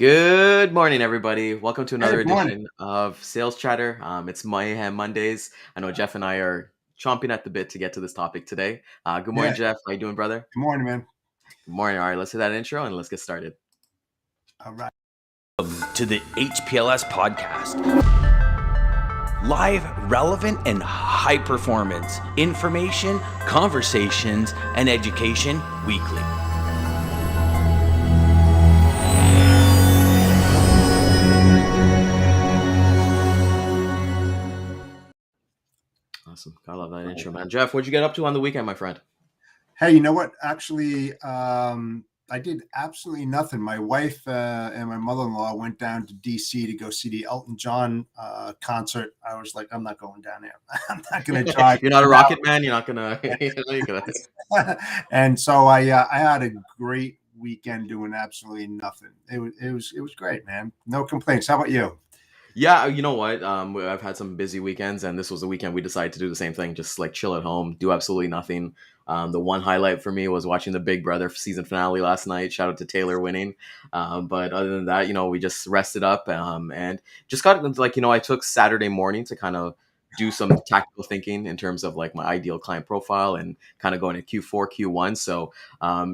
Good morning, everybody. Welcome to Hey, another good morning. edition of Sales Chatter. It's Mayhem Mondays. I know Jeff and I are chomping at the bit to get to this topic today. Good morning, Yeah, Jeff. How you doing, brother? good morning, man. Good morning. All right, let's hit that intro and let's get started. All right. To the HPLS podcast. Live, relevant, and high performance information, conversations, and education weekly. Awesome. I love that intro, man. Jeff, what'd you get up to on the weekend, my friend? Hey, you know what? Actually, I did absolutely nothing. My wife and my mother-in-law went down to DC to go see the Elton John concert. I was like, I'm not going down there. I'm not going to drive. You're not a rocket man. You're not gonna. You're gonna. And so I had a great weekend doing absolutely nothing. It was great, man. No complaints. How about you? Yeah, you know what? I've had some busy weekends, and this was the weekend we decided to do the same thing, just like chill at home, do absolutely nothing. The one highlight for me was watching the Big Brother season finale last night. Shout out to Taylor winning. But other than that, we just rested up and just got like, I took Saturday morning to kind of do some tactical thinking in terms of like my ideal client profile and kind of going to Q4, Q1. So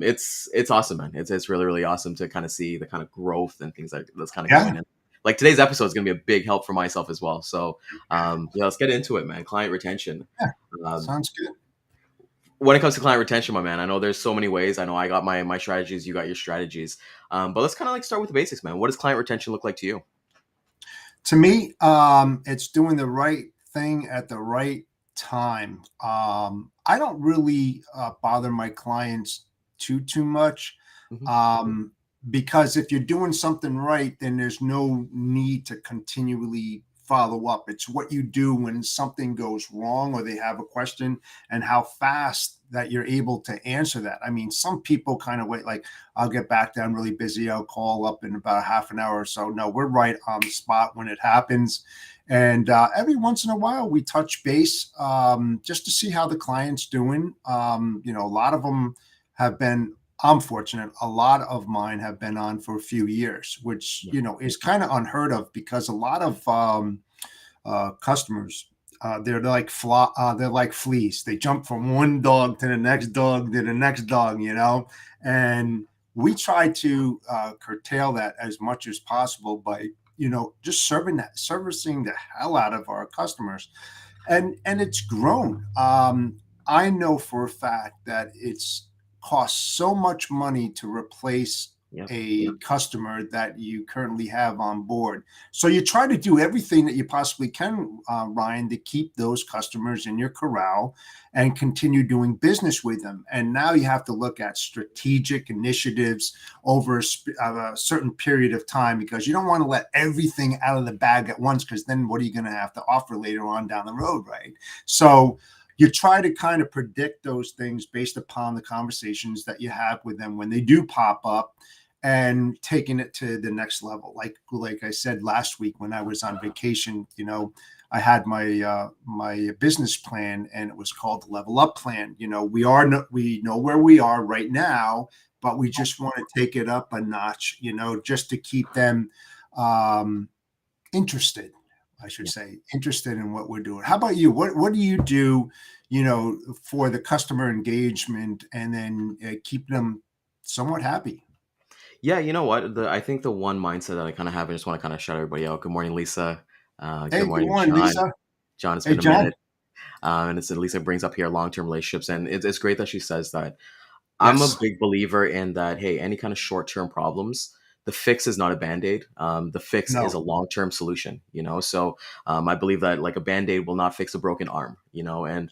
it's awesome, man. It's really, really awesome to kind of see the kind of growth and things that's kind of Yeah, going in. Like today's episode is going to be a big help for myself as well. So yeah, let's get into it, man. Client retention. yeah, Um, sounds good. when it comes to client retention, my man, I know there's so many ways. I know I got my strategies, you got your strategies. But let's kind of like start with the basics, man. What does client retention look like to you? To me, it's doing the right thing at the right time. I don't really bother my clients too much, Hmm. um, because if you're doing something right, then there's no need to continually follow up. It's what you do when something goes wrong or they have a question, and how fast that you're able to answer that. I mean, some people kind of wait, like, I'll get back there. I'm really busy. I'll call up in about a half an hour or so. No, we're right on the spot when it happens. And every once in a while, we touch base just to see how the client's doing. A lot of them have been, I'm fortunate, a lot of mine have been on for a few years, which, Yeah. is kind of unheard of, because a lot of customers, they're like fleas. They jump from one dog to the next dog to the next dog, and we try to curtail that as much as possible by just servicing the hell out of our customers, and it's grown. I know for a fact that it's costs so much money to replace Yeah. a customer that you currently have on board. So you try to do everything that you possibly can, Ryan, to keep those customers in your corral and continue doing business with them. And now you have to look at strategic initiatives over a certain period of time, because you don't want to let everything out of the bag at once, because then what are you going to have to offer later on down the road, right? So you try to kind of predict those things based upon the conversations that you have with them when they do pop up, and taking it to the next level. Like I said last week when I was on vacation, I had my business plan, and it was called the Level Up Plan. We know where we are right now, but we just want to take it up a notch, just to keep them um, interested. I should Yeah. say, interested in what we're doing. How about you? What do you do, for the customer engagement, and then keep them somewhat happy? Yeah, you know what? I think the one mindset that I kind of have, I just want to kind of shout everybody out. Good morning, Lisa. Hey, Good good morning, morning, John. Lisa. John, it's Hey, been a John. minute. And it's Lisa brings up here long-term relationships, and it's great that she says that. I'm a Yes. big believer in that. Hey, any kind of short-term problems, the fix is not a band-aid. The fix is No. a long-term solution. So I believe that like a band-aid will not fix a broken arm. And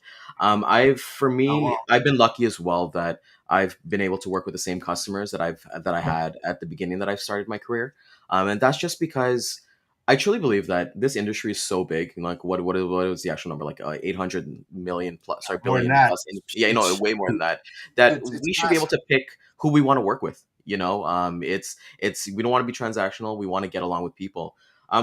for Oh, me, well. I've been lucky as well that I've been able to work with the same customers that I had at the beginning that I started my career, and that's just because. I truly believe that this industry is so big. Like, what is the actual number? Like 800 million plus, sorry, More than billion that. plus industry. Yeah, It's way more than huge. that. That It's we should be able massive. to pick who we want to work with. It's we don't want to be transactional. We want to get along with people.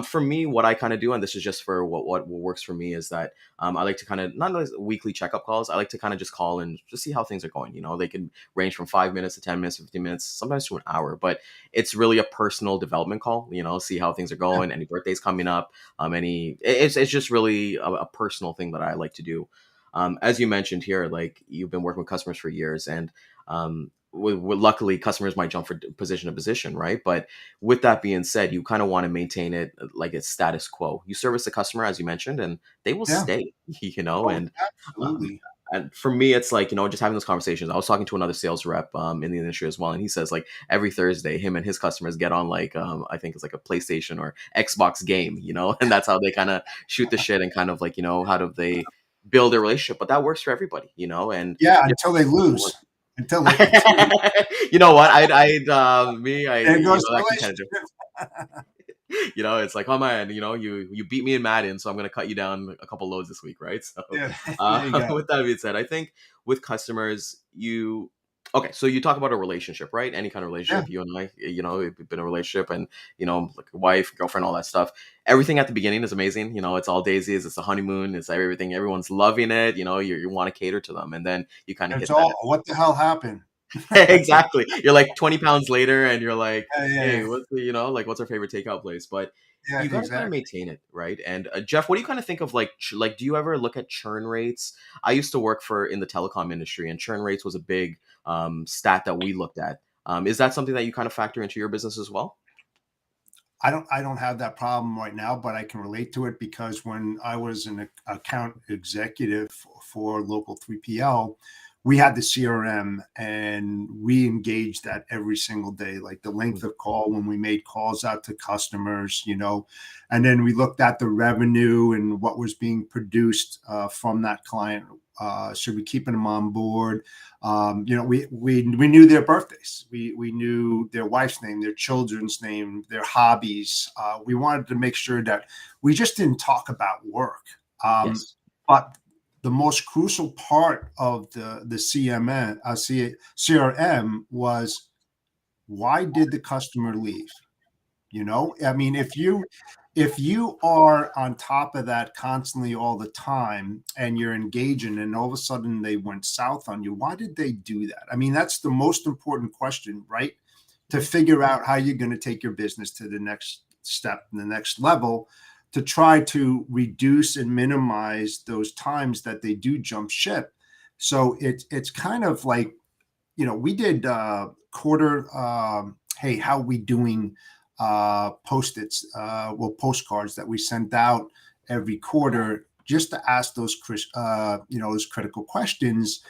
For me, what I kind of do, and this is just for what works for me, is that I like to kind of not like weekly checkup calls. I like to kind of just call and just see how things are going. They can range from 5 minutes to 10 minutes, 15 minutes, sometimes to an hour. But it's really a personal development call. See how things are Yeah. going. Any birthdays coming up? It's just really a personal thing that I like to do. As you mentioned here, like you've been working with customers for years, and luckily customers might jump from position to position, right? But with that being said, you kind of want to maintain it like it's status quo. You service the customer, as you mentioned, and they will Yeah. stay, Oh, um, absolutely. and for me, it's like, just having those conversations. I was talking to another sales rep in the industry as well, and he says like every Thursday, him and his customers get on like I think it's like a PlayStation or Xbox game, and that's how they kind of shoot the shit and kind of like how do they build a relationship. But that works for everybody, and Yeah, different until they work. lose. Until they You know what? I there goes the that can kind of relationship. it's like, oh man, you beat me in Madden, so I'm gonna cut you down a couple loads this week, right? So, Yeah, there you go. with that being said, I think with customers, okay, so you talk about a relationship, right? Any kind of Yeah, relationship, you and I, we've been in a relationship, and like wife, girlfriend, all that stuff. Everything at the beginning is amazing. It's all daisies, it's a honeymoon, it's everything. Everyone's loving it. You want to cater to them, and then you kind of it's hit that. all what the hell happened? Exactly. You're like 20 pounds later and you're like, Yeah, hey, yeah, what's our favorite takeout place? But yeah, you got to kind of exactly. maintain it, right? And Jeff, what do you kind of think of like, do you ever look at churn rates? I used to work in the telecom industry, and churn rates was a big stat that we looked at. Is that something that you kind of factor into your business as well? I don't have that problem right now, but I can relate to it because when I was an account executive for local 3PL, we had the CRM and we engaged that every single day, like the length of call when we made calls out to customers, and then we looked at the revenue and what was being produced from that client. Should we keeping them on board? We knew their birthdays. We knew their wife's name, their children's name, their hobbies. We wanted to make sure that we just didn't talk about work. Yes. But the most crucial part of the CRM was, why did the customer leave? I mean, if you are on top of that constantly all the time and you're engaging and all of a sudden they went south on you, why did they do that? I mean, that's the most important question, right? To figure out how you're going to take your business to the next step and the next level, to try to reduce and minimize those times that they do jump ship. So it's kind of like, we did quarter, hey, how we doing, post-its, postcards that we sent out every quarter just to ask those critical questions.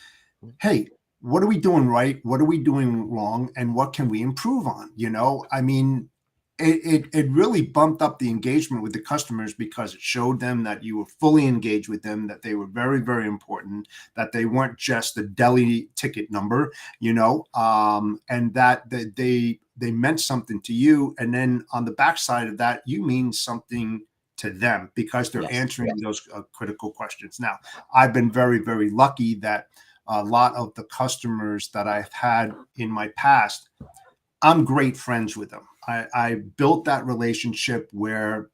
Hey, what are we doing right? What are we doing wrong? And what can we improve on? I mean, it really bumped up the engagement with the customers because it showed them that you were fully engaged with them, that they were very, very important, that they weren't just a deli ticket number, and that they meant something to you. And then on the backside of that, you mean something to them because they're Yes. answering those critical questions. Now, I've been very, very lucky that a lot of the customers that I've had in my past, I'm great friends with them. I built that relationship where,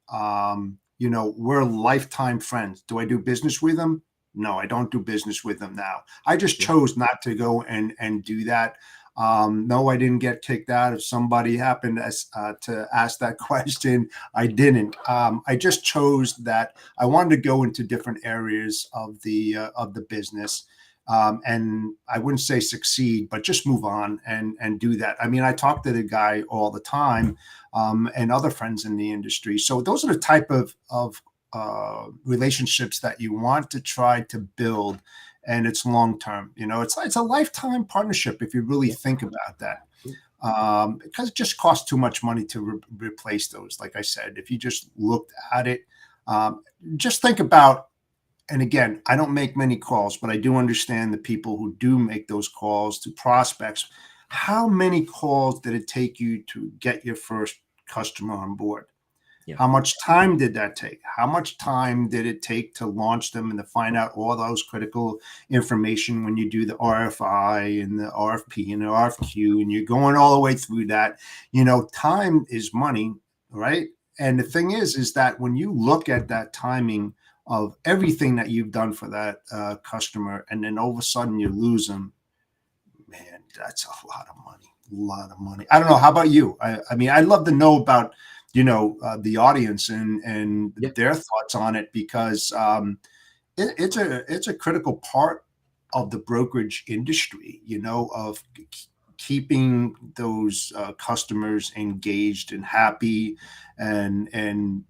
we're lifetime friends. Do I do business with them? No, I don't do business with them now. I just Yeah. chose not to go and do that. No, I didn't get kicked out. If somebody happened to ask that question, I didn't. I just chose that I wanted to go into different areas of the business, and I wouldn't say succeed, but just move on and do that. I mean, I talk to the guy all the time, and other friends in the industry. So those are the type of relationships that you want to try to build, and it's long term. It's a lifetime partnership if you really think about that. Because it just costs too much money to replace those. Like I said, if you just looked at it, just think about, and again, I don't make many calls, but I do understand the people who do make those calls to prospects. How many calls did it take you to get your first customer on board? Yeah. How much time did that take? How much time did it take to launch them and to find out all those critical information when you do the RFI and the RFP and the RFQ and you're going all the way through that? Time is money, right? And the thing is that when you look at that timing of everything that you've done for that customer, and then all of a sudden you lose them, man, that's a lot of money. A lot of money. I don't know. How about you? I mean, I'd love to know about, the audience and Yeah. their thoughts on it, because it's a critical part of the brokerage industry, of keeping those customers engaged and happy, and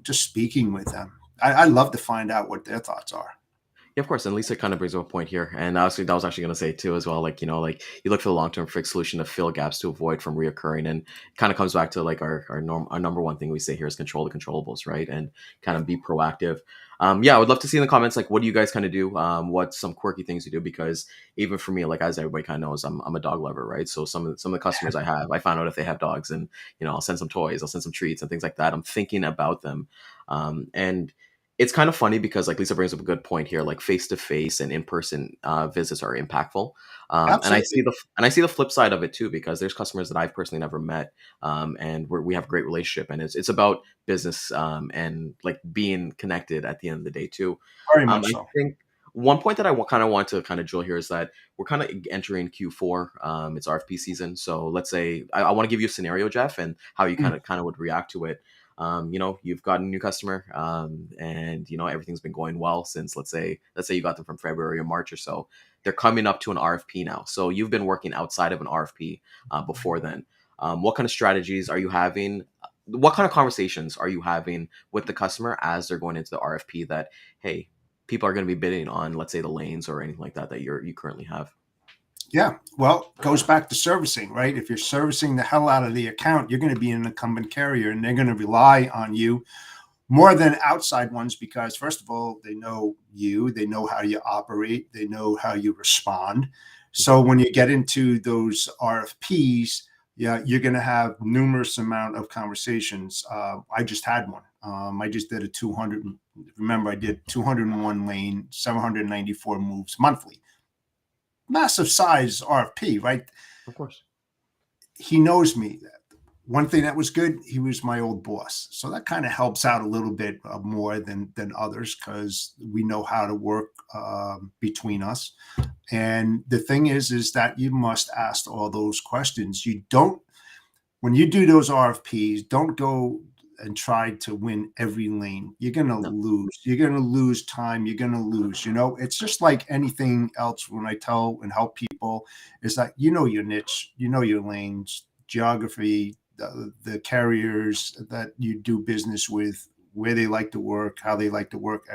just speaking with them. I'd love to find out what their thoughts are. Yeah, of course. And Lisa kind of brings up a point here. And that was actually going to say too, as well, like, like you look for the long-term fixed solution to fill gaps to avoid from reoccurring. And kind of comes back to like our number one thing we say here is control the controllables, right? And kind of be proactive. Yeah, I would love to see in the comments, like, what do you guys kind of do? What's some quirky things you do? Because even for me, like, as everybody kind of knows, I'm a dog lover, right? So some of the customers I have, I find out if they have dogs, and, I'll send some toys, I'll send some treats and things like that. I'm thinking about them. And it's kind of funny because, like, Lisa brings up a good point here, like face to face and in person visits are impactful. And Absolutely. I see the flip side of it too, because there's customers that I've personally never met, and we have a great relationship, and it's about business, and like being connected at the end of the day too. Very much I so. think one point that I kind of want to kind of drill here is that we're kind of entering Q4. It's RFP season, so let's say I want to give you a scenario, Jeff, and how you Mm. kind of would react to it. You've got a new customer, and everything's been going well since, let's say you got them from February or March or so. They're coming up to an RFP now, so you've been working outside of an RFP before then. What kind of strategies are you having? What kind of conversations are you having with the customer as they're going into the RFP? That, hey, people are going to be bidding on, let's say, the lanes or anything like that you currently have. Yeah. Well, it goes back to servicing, right? If you're servicing the hell out of the account, you're going to be an incumbent carrier, and they're going to rely on you more than outside ones, because first of all, they know you, they know how you operate, they know how you respond. So when you get into those RFPs, yeah, you're going to have numerous amount of conversations. I just had one. I just did a 200. Remember, I did 201 lane, 794 moves monthly. Massive size RFP, right? Of course. He knows me. One thing that was good, he was my old boss, so that kind of helps out a little bit more than others, because we know how to work between us. And the thing is that you must ask all those questions. You don't, when you do those RFPs, don't go and try to win every lane. You're going to No. lose. You're going to lose time. You're going to lose. It's just like anything else. When I tell and help people, is that your niche, your lanes, geography, the carriers that you do business with, where they like to work, how they like to work.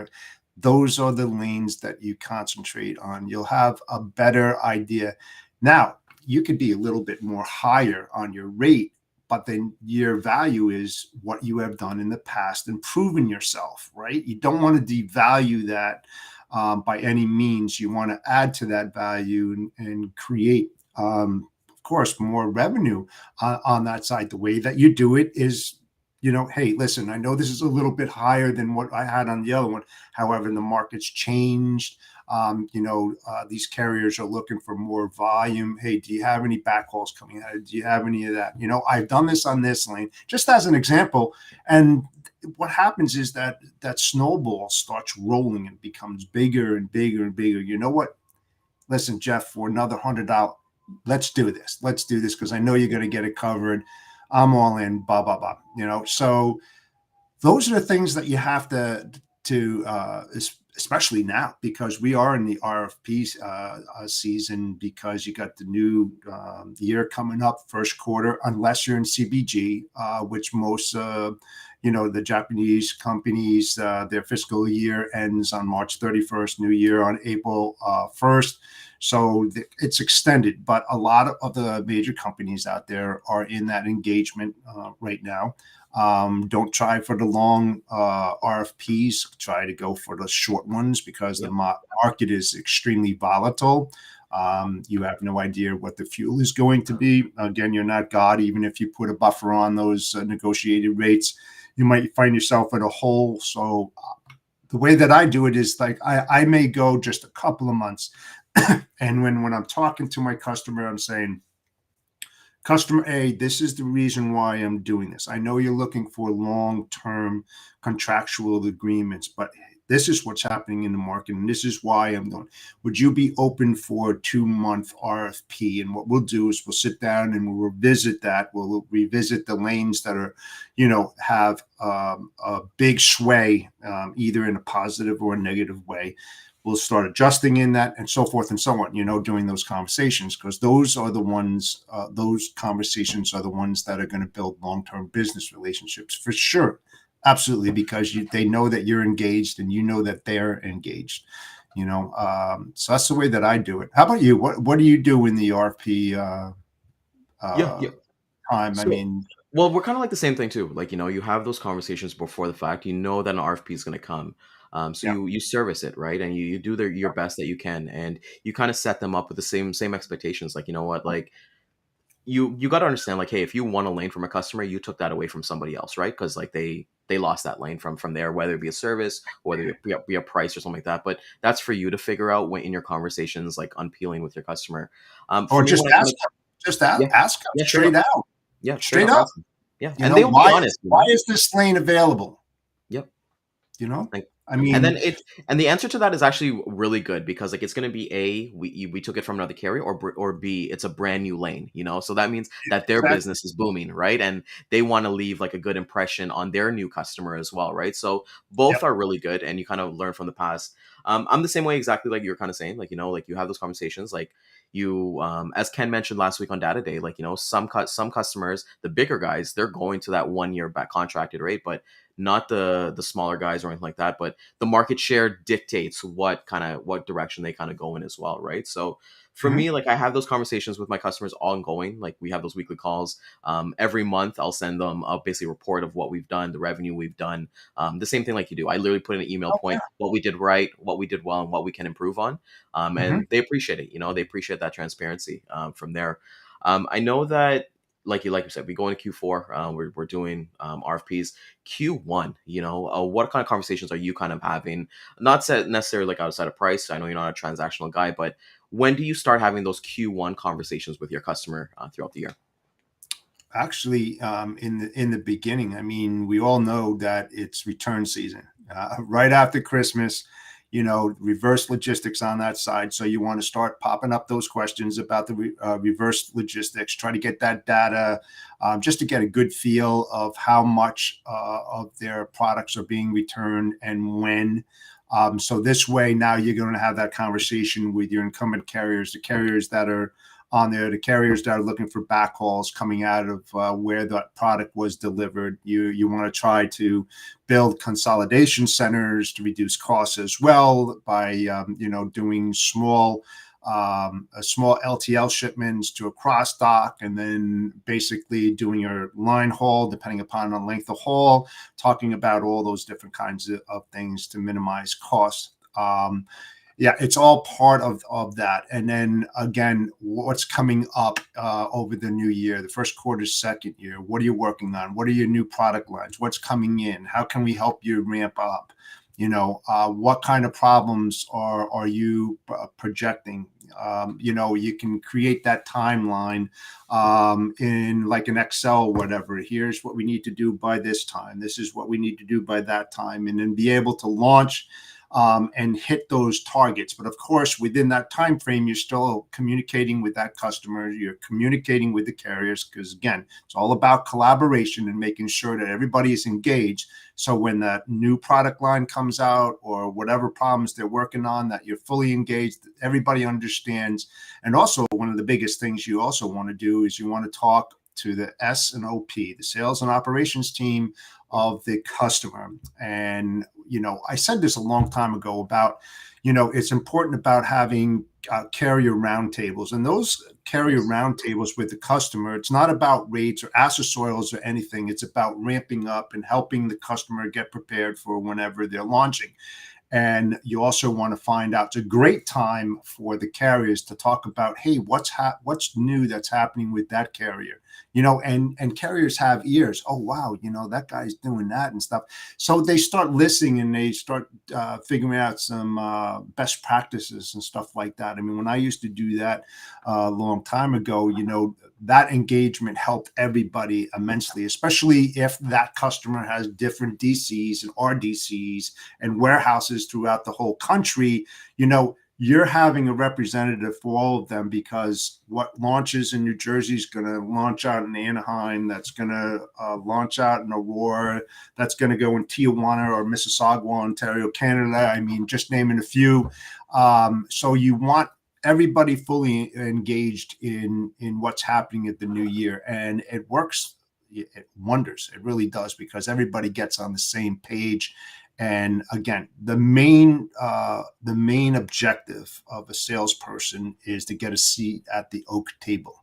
Those are the lanes that you concentrate on. You'll have a better idea. Now, you could be a little bit more higher on your rate, but then your value is what you have done in the past and proven yourself, right? You don't want to devalue that by any means. You want to add to that value and create, of course, more revenue on that side. The way that you do it is, hey, listen, I know this is a little bit higher than what I had on the other one. However, the market's changed. These carriers are looking for more volume. Hey, do you have any backhauls coming out? Do you have any of that? I've done this on this lane, just as an example. And what happens is that snowball starts rolling and becomes bigger and bigger and bigger. You know what? Listen, Jeff, for another $100, let's do this. Let's do this, because I know you're going to get it covered. I'm all in, blah, blah, blah. So those are the things that you have to especially now, because we are in the RFP season, because you got the new year coming up, first quarter, unless you're in CBG, which most, the Japanese companies, their fiscal year ends on March 31st, New Year on April 1st. So it's extended, but a lot of the major companies out there are in that engagement right now. Don't try for the long RFPs. Try to go for the short ones, because Yep. the market is extremely volatile. You have no idea what the fuel is going to be. Again, you're not God. Even if you put a buffer on those negotiated rates, you might find yourself in a hole. So the way that I do it is, like, I may go just a couple of months. And when I'm talking to my customer, I'm saying, Customer A, this is the reason why I'm doing this. I know you're looking for long-term contractual agreements, but this is what's happening in the market, and this is why I'm doing. Would you be open for a 2-month RFP? And what we'll do is we'll sit down and we'll revisit that. We'll revisit the lanes that are, have a big sway, either in a positive or a negative way. We'll start adjusting in that and so forth and so on, during those conversations, because those conversations are the ones that are going to build long-term business relationships for sure. Absolutely, because they know that you're engaged and you know that they're engaged. So that's the way that I do it. How about you? What do you do in the RFP Yeah. time? I So, mean, well, we're kind of like the same thing too. Like, you have those conversations before the fact. You know that an RFP is going to come. So yeah, you service it, right? And you do your best that you can, and you kind of set them up with the same expectations. Like, you know what, like you got to understand, like, hey, if you want a lane from a customer, you took that away from somebody else, right? Because like they lost that lane from there, whether it be a service or whether it be a price or something like that. But that's for you to figure out when in your conversations, like unpeeling with your customer. For or me, just when I kind ask of, them, just yeah, ask them yeah, straight straight up, out, yeah, straight straight up, up. ask them. Yeah, and they'll be Why honest, why is this lane available? Yep. You know, Like, I and then mean, the answer to that is actually really good, because like it's going to be we took it from another carrier, or B, it's a brand new lane, so that means that their exactly. business is booming, right? And they want to leave like a good impression on their new customer as well, right? So both Yep. are really good, and you kind of learn from the past. I'm the same way, exactly like you're kind of saying, like, like you have those conversations, like you, as Ken mentioned last week on Data Day, like, some customers, the bigger guys, they're going to that 1 year back contracted rate, but not the smaller guys or anything like that. But the market share dictates what direction they kind of go in as well, right? So for Mhm. me, like, I have those conversations with my customers ongoing. Like, we have those weekly calls. Every month I'll send them a basically report of what we've done, the revenue we've done. The same thing like you do. I literally put in an email Oh, yeah. point what we did right, what we did well, and what we can improve on. Mhm. And they appreciate it. They appreciate that transparency from there. I know that, like you said, we go into Q4. We're doing RFPs. Q1, what kind of conversations are you kind of having? Not set necessarily like outside of price. I know you're not a transactional guy, but when do you start having those Q1 conversations with your customer throughout the year? Actually, in the beginning, I mean, we all know that it's return season, right after Christmas. Reverse logistics on that side. So you want to start popping up those questions about the reverse logistics. Try to get that data, just to get a good feel of how much of their products are being returned and when. So this way, now you're going to have that conversation with your incumbent carriers, the carriers that are on there, the carriers that are looking for backhauls coming out of where that product was delivered. You want to try to build consolidation centers to reduce costs as well by doing small LTL shipments to a cross dock, and then basically doing your line haul depending upon the length of haul, talking about all those different kinds of things to minimize costs. Yeah, it's all part of that. And then again, what's coming up over the new year, the first quarter, second year? What are you working on? What are your new product lines? What's coming in? How can we help you ramp up? What kind of problems are you projecting? You can create that timeline in like an Excel or whatever. Here's what we need to do by this time. This is what we need to do by that time, and then be able to launch and hit those targets. But of course, within that time frame, you're still communicating with that customer. You're communicating with the carriers, because again, it's all about collaboration and making sure that everybody is engaged. So when that new product line comes out, or whatever problems they're working on, that you're fully engaged, everybody understands. And also, one of the biggest things you also want to do is you want to talk to the S and OP, the sales and operations team of the customer. And I said this a long time ago about, it's important about having carrier roundtables, and those carrier roundtables with the customer. It's not about rates or accessorials or anything. It's about ramping up and helping the customer get prepared for whenever they're launching. And you also want to find out, it's a great time for the carriers to talk about, hey, what's new that's happening with that carrier. and carriers have ears. Oh, wow, that guy's doing that and stuff. So they start listening, and they start figuring out some best practices and stuff like that. I mean, when I used to do that a long time ago, that engagement helped everybody immensely, especially if that customer has different DCs and RDCs and warehouses throughout the whole country. You're having a representative for all of them, because what launches in New Jersey is going to launch out in Anaheim, that's going to launch out in Aurora, that's going to go in Tijuana or Mississauga, Ontario, Canada. I mean, just naming a few. So you want everybody fully engaged in what's happening at the new year, and it works. It wonders. It really does, because everybody gets on the same page. And again, the main objective of a salesperson is to get a seat at the oak table,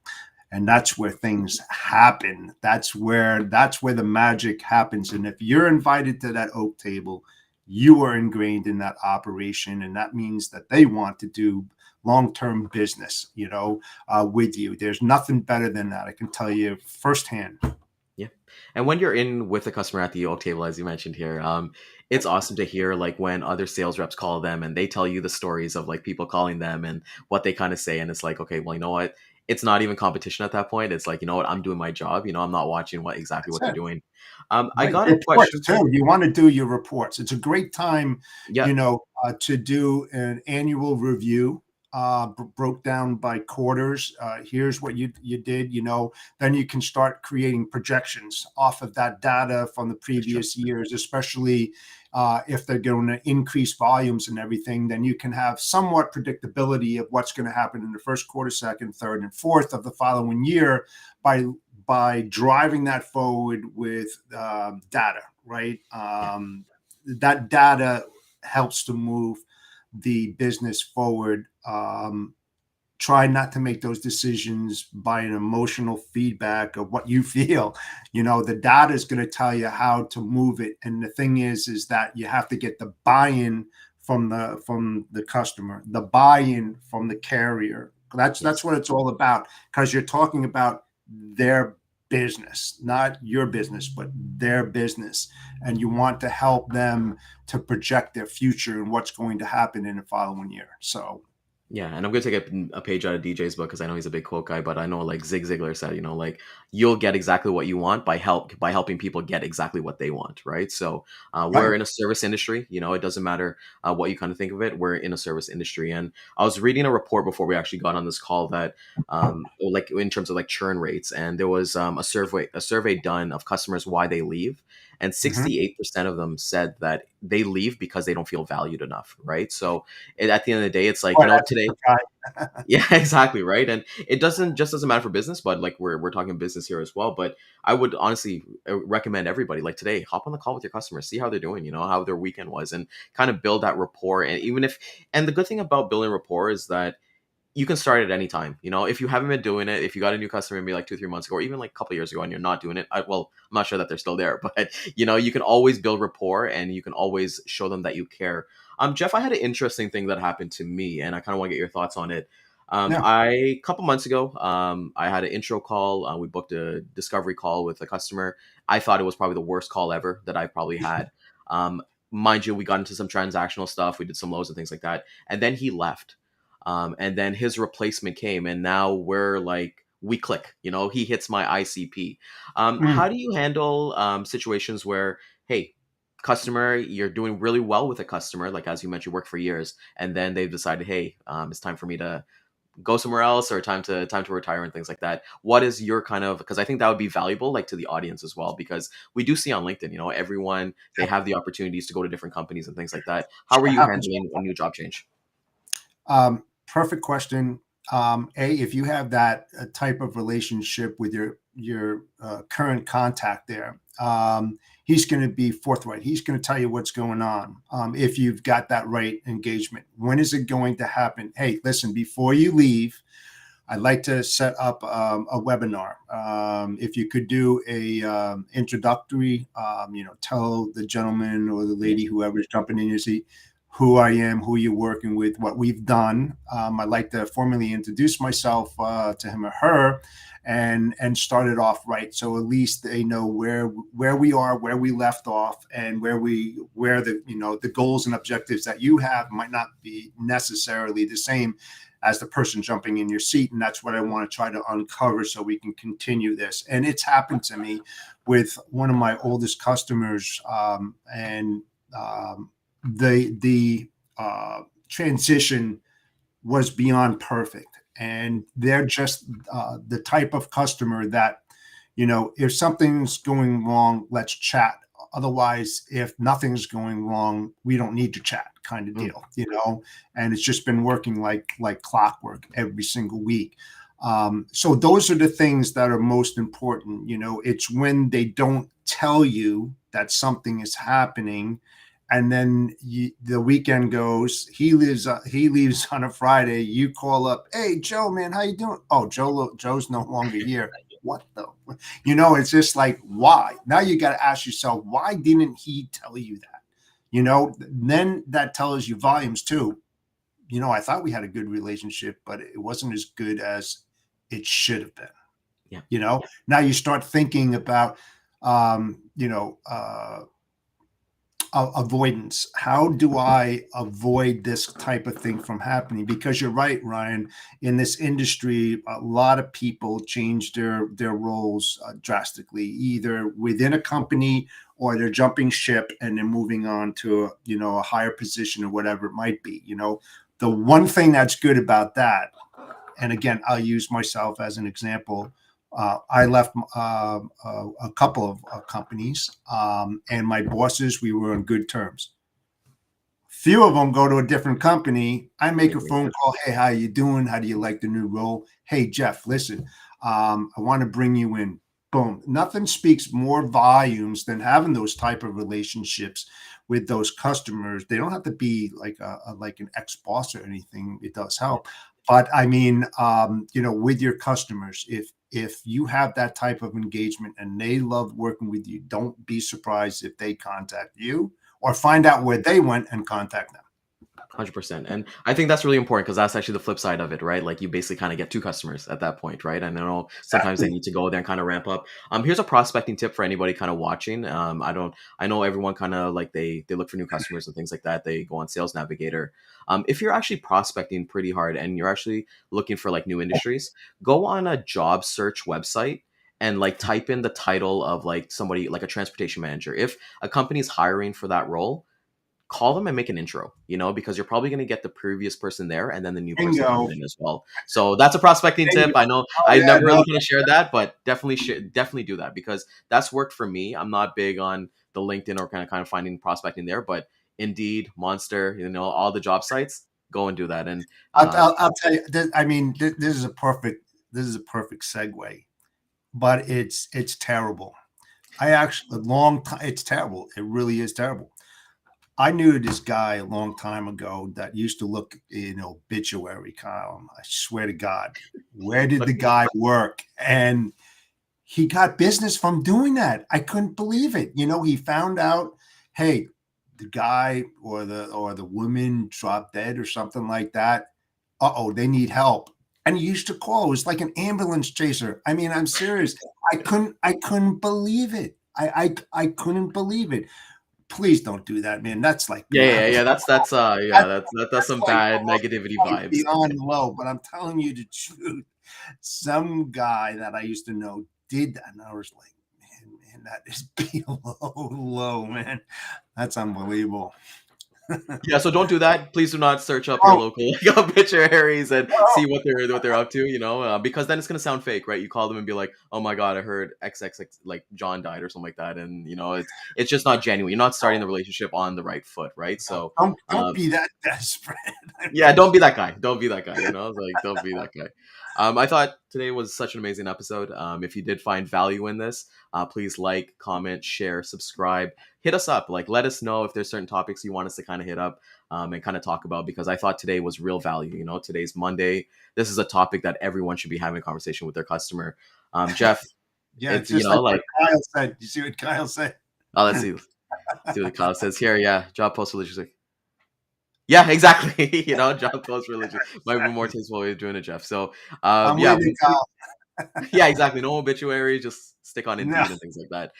and that's where things happen. That's where the magic happens. And if you're invited to that oak table, you are ingrained in that operation, and that means that they want to do long-term business, with you. There's nothing better than that. I can tell you firsthand. Yeah. And when you're in with a customer at the oak table, as you mentioned here, it's awesome to hear like when other sales reps call them and they tell you the stories of like people calling them and what they kind of say. And it's like, okay, well, you know what? It's not even competition at that point. It's like, you know what? I'm doing my job. I'm not watching exactly That's what they're it. doing. I Right. got a Reports question for too. you. You want to do your reports. It's a great time, Yeah. to do an annual review, broke down by quarters. Here's what you did, then you can start creating projections off of that data from the That's true. previous years, especially if they're going to increase volumes and everything. Then you can have somewhat predictability of what's going to happen in the first quarter, second, third, and fourth of the following year by driving that forward with data, right? Yeah. That data helps to move the business forward. Try not to make those decisions by an emotional feedback of what you feel. The data is going to tell you how to move it. And the thing is that you have to get the buy-in from the customer, the buy-in from the carrier. That's Yes. what it's all about, because you're talking about their business, not your business, but their business. And you want to help them to project their future and what's going to happen in the following year. So Yeah, and I'm gonna take a page out of DJ's book because I know he's a big quote guy, but I know like Zig Ziglar said, like you'll get exactly what you want by helping people get exactly what they want, right? So we're right. in a service industry. It doesn't matter what you kind of think of it. We're in a service industry, and I was reading a report before we actually got on this call that, like in terms of like churn rates, and there was a survey done of customers why they leave, and Mhm. 68% of them said that they leave because they don't feel valued enough, right? So at the end of the day, it's like, Boy, that's a today. good guy. Yeah, exactly, right. And it doesn't matter for business, but like we're talking business here as well. But I would honestly recommend everybody like today hop on the call with your customers, see how they're doing, how their weekend was, and kind of build that rapport. And the good thing about building rapport is that you can start at any time. If you haven't been doing it, if you got a new customer maybe like 2-3 months ago, or even like a couple years ago, and you're not doing it, well, I'm not sure that they're still there, but you can always build rapport and you can always show them that you care. Jeff, I had an interesting thing that happened to me, and I kind of want to get your thoughts on it. Yeah. I a couple months ago, I had an intro call. We booked a discovery call with a customer. I thought it was probably the worst call ever that I've probably had. Um, Mind you, we got into some transactional stuff. We did some lows and things like that, and then he left. And then his replacement came, and now we're like, we click. He hits my ICP. How Mm. do you handle situations where, hey, customer, you're doing really well with a customer, like as you mentioned, work for years, and then they've decided, hey, it's time for me to go somewhere else, or time to retire and things like that. What is your kind of, because I think that would be valuable like to the audience as well, because we do see on LinkedIn, everyone, they have the opportunities to go to different companies and things like that. How are It you happens. handling a new job change? Perfect question. If you have that type of relationship with your current contact there, he's going to be forthright. He's going to tell you what's going on. If you've got that right engagement, when is it going to happen? Hey, listen, before you leave, I'd like to set up a webinar. If you could do a introductory, tell the gentleman or the Yeah. lady, whoever's jumping in your seat, who I am, who you're working with, what we've done. I'd like to formally introduce myself to him or her, and start it off right. So at least they know where we are, where we left off, and where the the goals and objectives that you have might not be necessarily the same as the person jumping in your seat. And that's what I want to try to uncover so we can continue this. And it's happened to me with one of my oldest customers, and the transition was beyond perfect, and they're just the type of customer that, if something's going wrong, let's chat. Otherwise, if nothing's going wrong, we don't need to chat, kind of deal. And it's just been working like clockwork every single week. So those are the things that are most important. It's when they don't tell you that something is happening, and then the weekend goes. He leaves on a Friday. You call up, hey Joe, man, how you doing? Oh, Joe's no longer here. What the? It's just like, why? Now you got to ask yourself, why didn't he tell you that? Then that tells you volumes too. I thought we had a good relationship, but it wasn't as good as it should have been. Yeah. Now you start thinking about, avoidance. How do I avoid this type of thing from happening? Because you're right, Ryan, in this industry, a lot of people change their roles drastically, either within a company or they're jumping ship and they're moving on to a higher position or whatever it might be. The one thing that's good about that, and again, I'll use myself as an example. I left a couple of companies, and my bosses, we were on good terms. Few of them go to a different company. I make a phone call. Hey, how you doing? How do you like the new role? Hey, Jeff, listen, I want to bring you in. Boom. Nothing speaks more volumes than having those type of relationships with those customers. They don't have to be like an ex-boss or anything. It does help. But I mean, with your customers, if you have that type of engagement and they love working with you, don't be surprised if they contact you or find out where they went and contact them. 100%. And I think that's really important because that's actually the flip side of it, right? Like you basically kind of get two customers at that point, right? And I know sometimes they need to go there and kind of ramp up. Here's a prospecting tip for anybody kind of watching. I know everyone kind of like they look for new customers and things like that. They go on Sales Navigator. If you're actually prospecting pretty hard and you're actually looking for like new industries, go on a job search website and like type in the title of like somebody like a transportation manager. If a company's hiring for that role, call them and make an intro, because you're probably going to get the previous person there and then the new person coming in as well. So that's a prospecting tip. I know I never really kind of shared that, but definitely do that because that's worked for me. I'm not big on the LinkedIn or kind of finding prospecting there, but Indeed, Monster, all the job sites, go and do that. And I'll tell you, this is a perfect segue, but it's terrible. It's terrible. It really is terrible. I knew this guy a long time ago that used to look in obituary column. I swear to God, where did the guy work? And he got business from doing that. I couldn't believe it. He found out, hey, the guy or the woman dropped dead or something like that. They need help. And he used to call. It was like an ambulance chaser. I mean, I'm serious. I couldn't believe it. I couldn't believe it. Please don't do that, man. That's like that's some like bad negativity vibes. Beyond low, but I'm telling you the truth. Some guy that I used to know did that, and I was like, man, that is below low, man. That's unbelievable. Yeah, so don't do that. Please do not search up your local obituaries and see what they're up to, because then it's gonna sound fake, right? You call them and be like, "Oh my God, I heard XXX like John died or something like that," and it's just not genuine. You're not starting the relationship on the right foot, right? So don't be that desperate. Yeah, don't be that guy. Don't be that guy. Like don't be that guy. I thought today was such an amazing episode. If you did find value in this, please like, comment, share, subscribe, hit us up. Like, let us know if there's certain topics you want us to kind of hit up and kind of talk about, because I thought today was real value. Today's Monday. This is a topic that everyone should be having a conversation with their customer. Jeff, yeah, it's just like Kyle said. You see what Kyle said? Oh, let's see. Let's see what Kyle says here. Yeah, job post logistics. Yeah, exactly. Job post religion might be more tasteful way of doing it, Jeff. So, I'm yeah, with you, Kyle. yeah, exactly. No obituary, just stick on No. Indeed and things like that.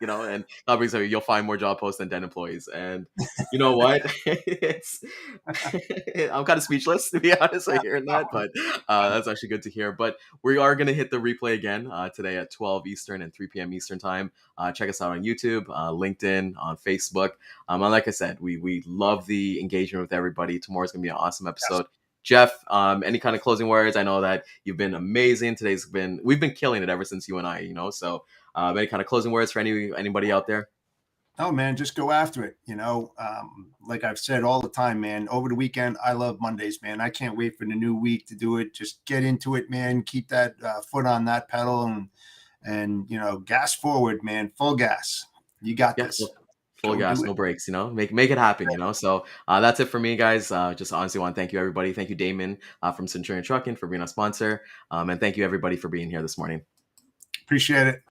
And companies are you'll find more job posts than dead employees. And you know what? it's I'm kind of speechless to be honest, like hearing that, but that's actually good to hear. But we are gonna hit the replay again today at 12 Eastern and 3 p.m. Eastern time. Check us out on YouTube, LinkedIn, on Facebook. And like I said, we love the engagement with everybody. Tomorrow's gonna be an awesome Yes. episode. Jeff, any kind of closing words? I know that you've been amazing. We've been killing it ever since you and I, So, any kind of closing words for anybody out there? Oh man, just go after it. Like I've said all the time, man. Over the weekend, I love Mondays, man. I can't wait for the new week to do it. Just get into it, man. Keep that foot on that pedal and gas forward, man. Full gas. You got Yeah, this. full Go gas, do it. no breaks. Make it happen. So that's it for me, guys. Just honestly want to thank you, everybody. Thank you, Daman, from Centurion Trucking, for being a sponsor, and thank you, everybody, for being here this morning. Appreciate it.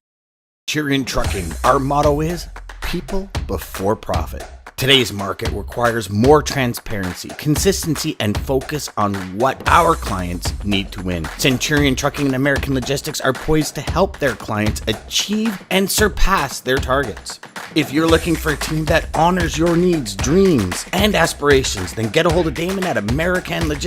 Centurion Trucking, our motto is people before profit. Today's market requires more transparency, consistency, and focus on what our clients need to win. Centurion Trucking and American Logistics are poised to help their clients achieve and surpass their targets. If you're looking for a team that honors your needs, dreams, and aspirations, then get a hold of Daman at American Logistics.